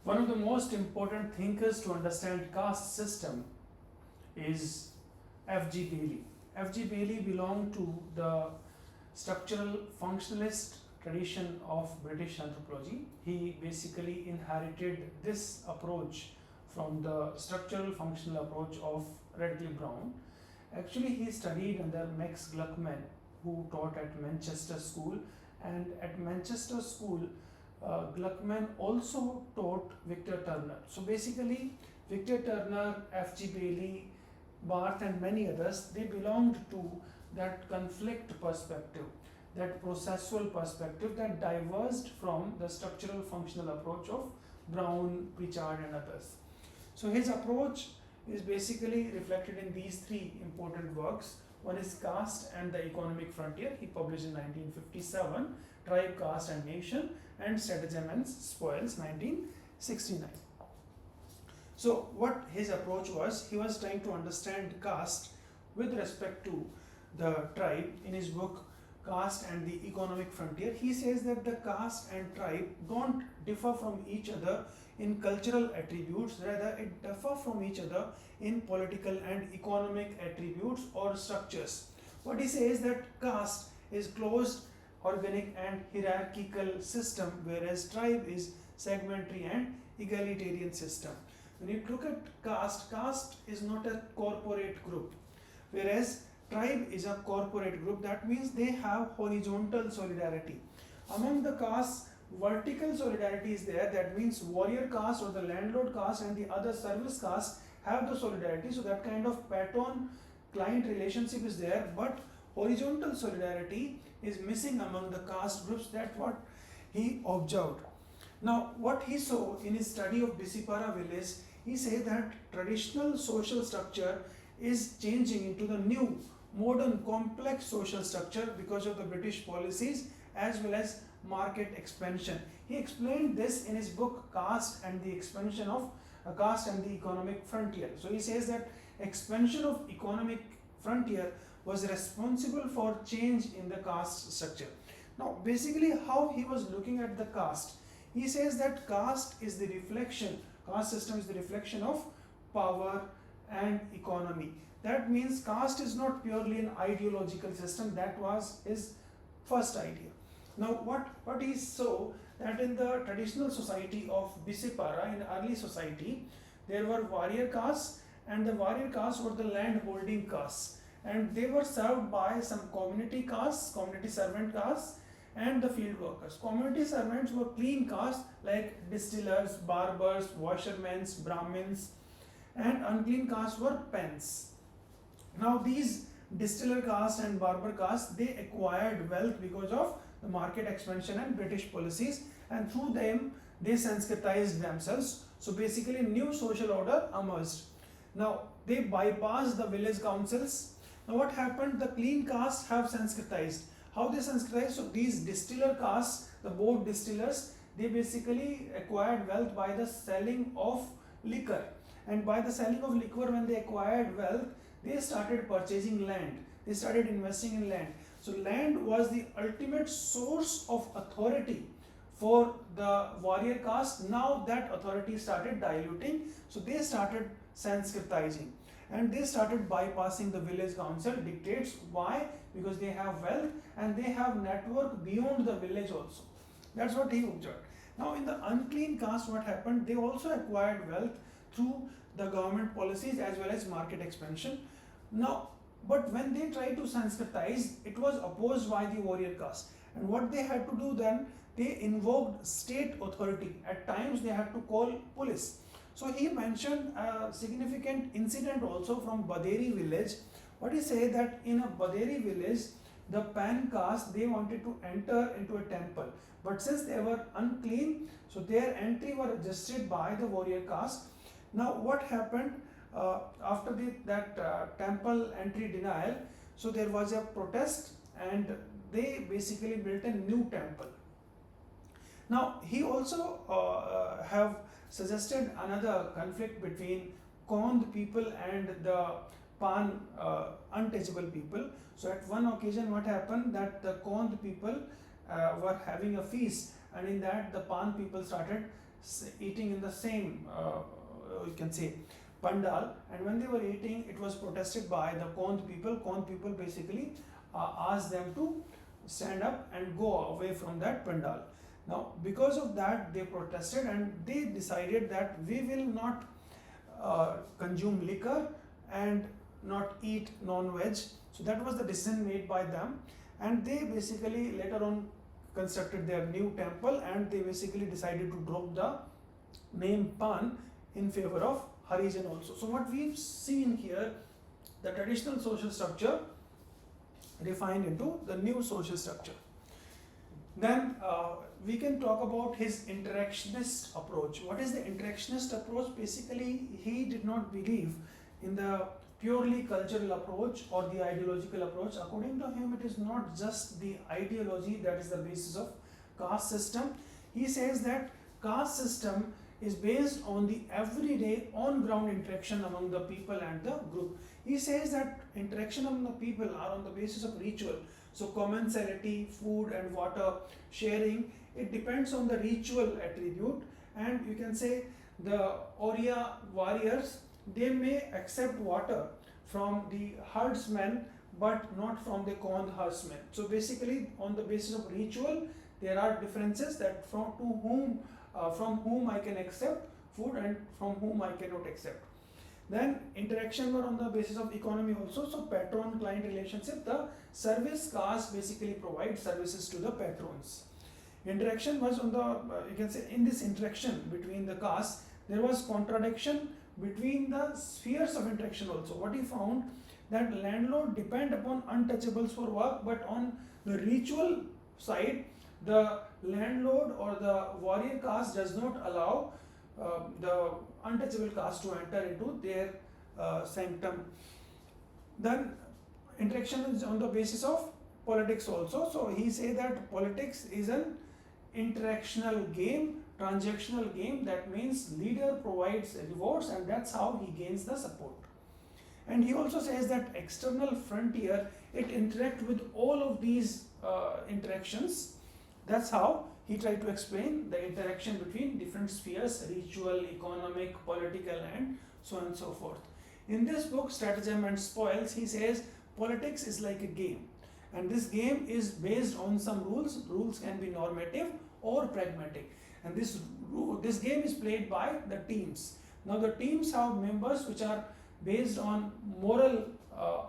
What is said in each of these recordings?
One of the most important thinkers to understand caste system is F.G. Bailey. F.G. Bailey belonged to the structural functionalist tradition of British anthropology. He basically inherited this approach from the structural functional approach of Radcliffe Brown. Actually, he studied under Max Gluckman, who taught at Manchester School, and at Manchester School, Gluckman also taught Victor Turner. So basically, Victor Turner, F.G. Bailey, Barth, and many others, they belonged to that conflict perspective, that processual perspective that diverged from the structural functional approach of Brown, Pritchard, and others. So his approach is basically reflected in these three important works. One is Caste and the Economic Frontier. He published in 1957, Tribe, Caste and Nation, and Stratagem and Spoils, 1969. So what his approach was, he was trying to understand caste with respect to the tribe. In his book Caste and the Economic Frontier, he says that the caste and tribe don't differ from each other in cultural attributes, rather it differ from each other in political and economic attributes or structures. What he says that caste is closed, organic and hierarchical system, whereas tribe is segmentary and egalitarian system. When you look at caste, caste is not a corporate group, whereas tribe is a corporate group. That means they have horizontal solidarity. Among the castes, vertical solidarity is there. That means warrior caste or the landlord caste and the other service caste have the solidarity. So that kind of patron-client relationship is there, but horizontal solidarity is missing among the caste groups. That's what he observed. Now, what he saw in his study of Bisipara village, he said that traditional social structure is changing into the new, modern, complex social structure because of the British policies as well as market expansion. He explained this in his book Caste and the Expansion of Caste and the Economic Frontier. So he says that expansion of economic frontier was responsible for change in the caste structure. Now, basically how he was looking at the caste, he says that caste is the reflection, caste system is the reflection of power and economy. That means caste is not purely an ideological system. That was his first idea. Now, what he saw that in the traditional society of Bisipara, in early society, there were warrior castes, and the warrior castes were the land holding castes, and they were served by some community castes, community servant castes, and the field workers. Community servants were clean castes like distillers, barbers, washermen, Brahmins, and unclean castes were pens. Now these distiller caste and barber caste, they acquired wealth because of the market expansion and British policies, and through them they Sanskritized themselves. So basically new social order emerged. Now they bypassed the village councils. Now what happened? The clean castes have Sanskritized. How they Sanskritized? So these distiller castes, the board distillers, they basically acquired wealth by the selling of liquor, and by the selling of liquor, when they acquired wealth, they started purchasing land, they started investing in land. So land was the ultimate source of authority for the warrior caste. Now that authority started diluting, so they started Sanskritizing, and they started bypassing the village council dictates. Why? Because they have wealth and they have network beyond the village also. That's what he observed. Now in the unclean caste, what happened? They also acquired wealth through the government policies as well as market expansion. Now, but when they tried to Sanskritize, it was opposed by the warrior caste. And what they had to do then, they invoked state authority. At times they had to call police. So he mentioned a significant incident also from Baderi village. What he said that in a Baderi village, the Pan caste, they wanted to enter into a temple. But since they were unclean, so their entry were registered by the warrior caste. Now what happened after that temple entry denial? So there was a protest and they basically built a new temple. Now he also have suggested another conflict between Kond people and the Pan untouchable people. So at one occasion what happened that the Kond people were having a feast, and in that the Pan people started eating in the same, you can say, pandal, and when they were eating, it was protested by the Kond people. Kond people basically asked them to stand up and go away from that pandal. Now, because of that, they protested and they decided that we will not consume liquor and not eat non-veg. So that was the decision made by them, and they basically later on constructed their new temple, and they basically decided to drop the name Pan in favor of Harijan also. So what we've seen here, the traditional social structure refined into the new social structure. Then we can talk about his interactionist approach. What is the interactionist approach? Basically, he did not believe in the purely cultural approach or the ideological approach. According to him, it is not just the ideology that is the basis of caste system. He says that caste system is based on the everyday on-ground interaction among the people and the group. He says that interaction among the people are on the basis of ritual. So commensality, food and water sharing, it depends on the ritual attribute. And you can say the Oriya warriors, they may accept water from the herdsmen but not from the Kond herdsmen. So basically on the basis of ritual, there are differences that from whom I can accept food and from whom I cannot accept. Then interaction were on the basis of economy also. So patron-client relationship, the service caste basically provides services to the patrons. Interaction was on the, you can say in this interaction between the castes, there was contradiction between the spheres of interaction also. What he found, that landlord depend upon untouchables for work, but on the ritual side, the landlord or the warrior caste does not allow the untouchable caste to enter into their sanctum. Then interaction is on the basis of politics also. So he say that politics is an interactional game, transactional game. That means leader provides rewards and that's how he gains the support. And he also says that external frontier, it interact with all of these interactions. That's how he tried to explain the interaction between different spheres, ritual, economic, political, and so on and so forth. In this book, Stratagem and Spoils, he says politics is like a game. And this game is based on some rules. Rules can be normative or pragmatic. And this game is played by the teams. Now the teams have members which are based on moral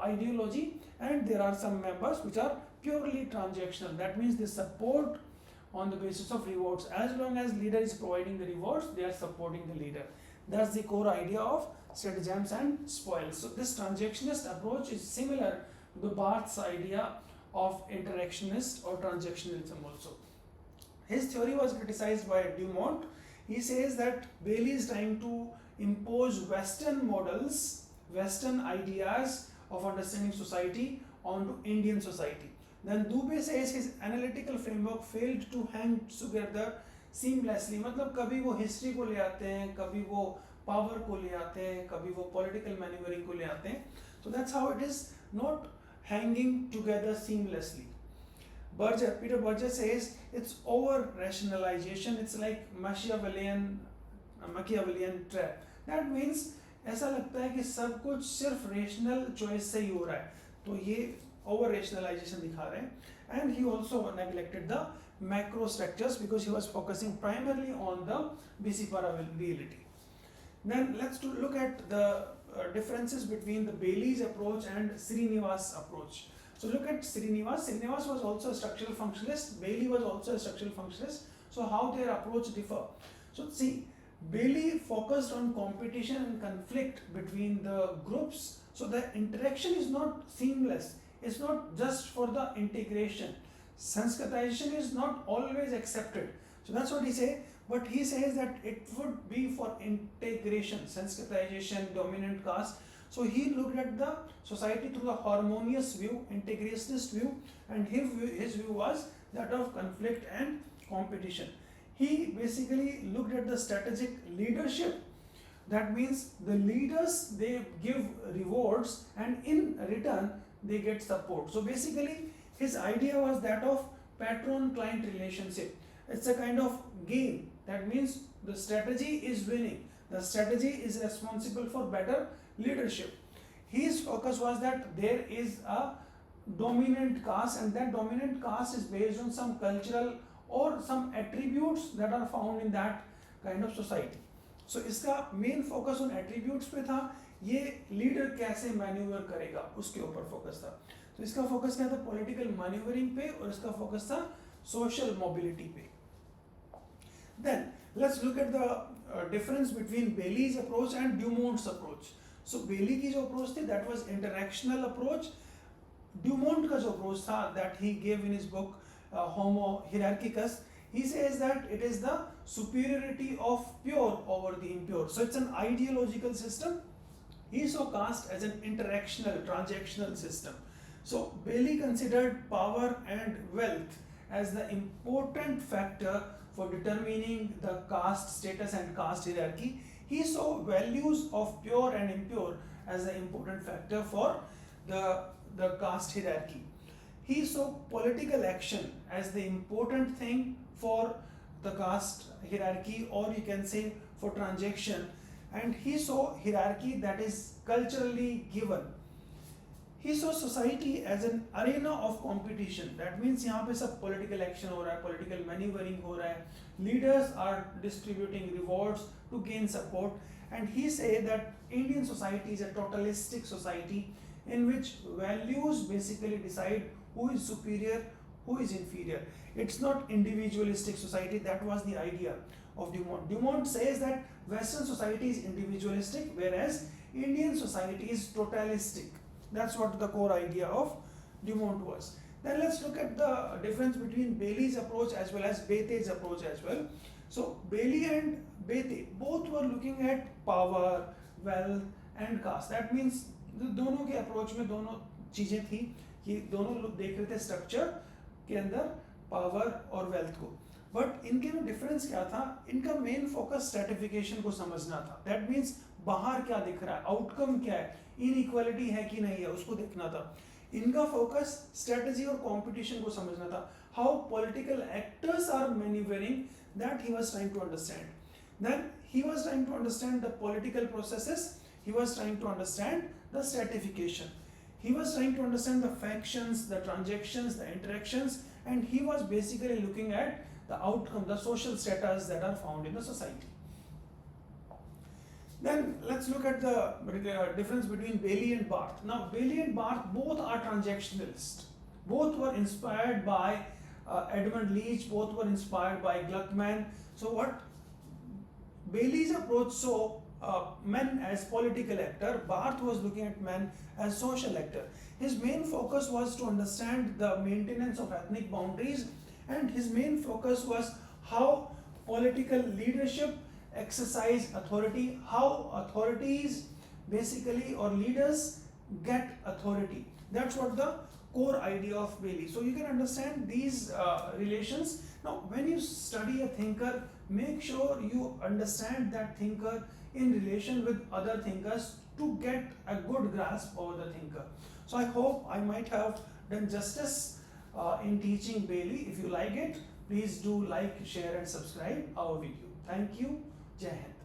ideology, and there are some members which are purely transactional. That means they support on the basis of rewards. As long as leader is providing the rewards, they are supporting the leader. That's the core idea of stratagems and spoils. So this transactionist approach is similar to the Barth's idea of interactionist or transactionalism also. His theory was criticized by Dumont. He says that Bailey is trying to impose Western models, Western ideas of understanding society onto Indian society. Then Dubé says his analytical framework failed to hang together seamlessly. मतलब कभी वो history को ले आते हैं, कभी वो power को ले आते हैं, कभी वो political maneuvering को ले आते हैं. So that's how it is not hanging together seamlessly. Peter Berger says it's over rationalization. It's like Machiavellian trap. That means ऐसा लगता है कि सब कुछ सिर्फ rational choice से ही हो रहा है. तो ये over rationalization दिखा रहे हैं. And he also neglected the macro structures because he was focusing primarily on the Bisipara reality. Then let's look at the differences between the Bailey's approach and Srinivas' approach. So look at Srinivas. Srinivas was also a structural functionalist. Bailey was also a structural functionalist. So how their approach differ? So see, Bailey focused on competition and conflict between the groups. So the interaction is not seamless. It's not just for the integration. Sanskritization is not always accepted. So that's what he says. But he says that it would be for integration, Sanskritization, dominant caste. So he looked at the society through the harmonious view, integrationist view, and his view was that of conflict and competition. He basically looked at the strategic leadership. That means the leaders, they give rewards and in return they get support. So basically his idea was that of patron-client relationship. It's a kind of game That means the strategy is winning. The strategy is responsible for better leadership. His focus was that there is a dominant caste, and that dominant caste is based on some cultural or some attributes that are found in that kind of society. So इसका main focus उन attributes पे था, ये leader कैसे manoeuvre करेगा उसके ऊपर focus था. तो इसका फोकस क्या था? पॉलिटिकल मैन्यूवरिंग पे, और इसका फोकस था सोशल मोबिलिटी पे. Then let's look at the difference between Bailey's approach and Dumont's approach. So Bailey की जो approach थी, that was interactional approach. Dumont का जो approach था, that he gave in his book Homo Hierarchicus, he says that it is the superiority of pure over the impure. So it's an ideological system. He saw caste as an interactional, transactional system. So Bailey considered power and wealth as the important factor for determining the caste status and caste hierarchy. He saw values of pure and impure as the important factor for the caste hierarchy. He saw political action as the important thing for the caste hierarchy, or you can say for transaction, and he saw hierarchy that is culturally given. He saw society as an arena of competition. That means यहाँ पे सब political action हो रहा है, political maneuvering हो रहा है, leaders are distributing rewards to gain support, and he say that Indian society is a totalistic society in which values basically decide who is superior, who is inferior. It's not individualistic society. That was the idea of Dumont. Dumont says that Western society is individualistic, whereas Indian society is totalistic. That's what the core idea of Dumont was. Then let's look at the difference between Bailey's approach as well as Bethe's approach as well. So Bailey and Bethe both were looking at power, wealth and caste. That means दोनों के approach में दोनों चीजें थी कि दोनों लोग देख रहे थे स्ट्रक्चर के अंदर पावर और वेल्थ को, बट इनके में डिफरेंस क्या था? इनका मेन फोकस स्ट्रेटिफिकेशन को समझना था. दैट मीन्स बाहर क्या दिख रहा है, आउटकम क्या है, इनइक्वालिटी है कि नहीं है, उसको देखना था. इनका फोकस स्ट्रेटजी और कंपटीशन को समझना था. How political actors are manoeuvring, that he was trying to understand. Then he was trying to understand the political processes. He was trying to understand the stratification. He was trying to understand the factions, the transactions, the interactions, and he was basically looking at the outcome, the social status that are found in the society. Then let's look at the difference between Bailey and Barth. Now Bailey and Barth both are transactionalists. Both were inspired by Edmund Leach, both were inspired by Gluckman. So what Bailey's approach saw men as political actor, Barth was looking at men as social actor. His main focus was to understand the maintenance of ethnic boundaries, and his main focus was how political leadership exercise authority, how authorities basically or leaders get authority. That's what the core idea of Bailey. So you can understand these relations. Now when you study a thinker, make sure you understand that thinker in relation with other thinkers to get a good grasp over the thinker. So I hope I might have done justice in teaching Bailey. If you like it, please do like, share and subscribe our video. Thank you. Jai Hind.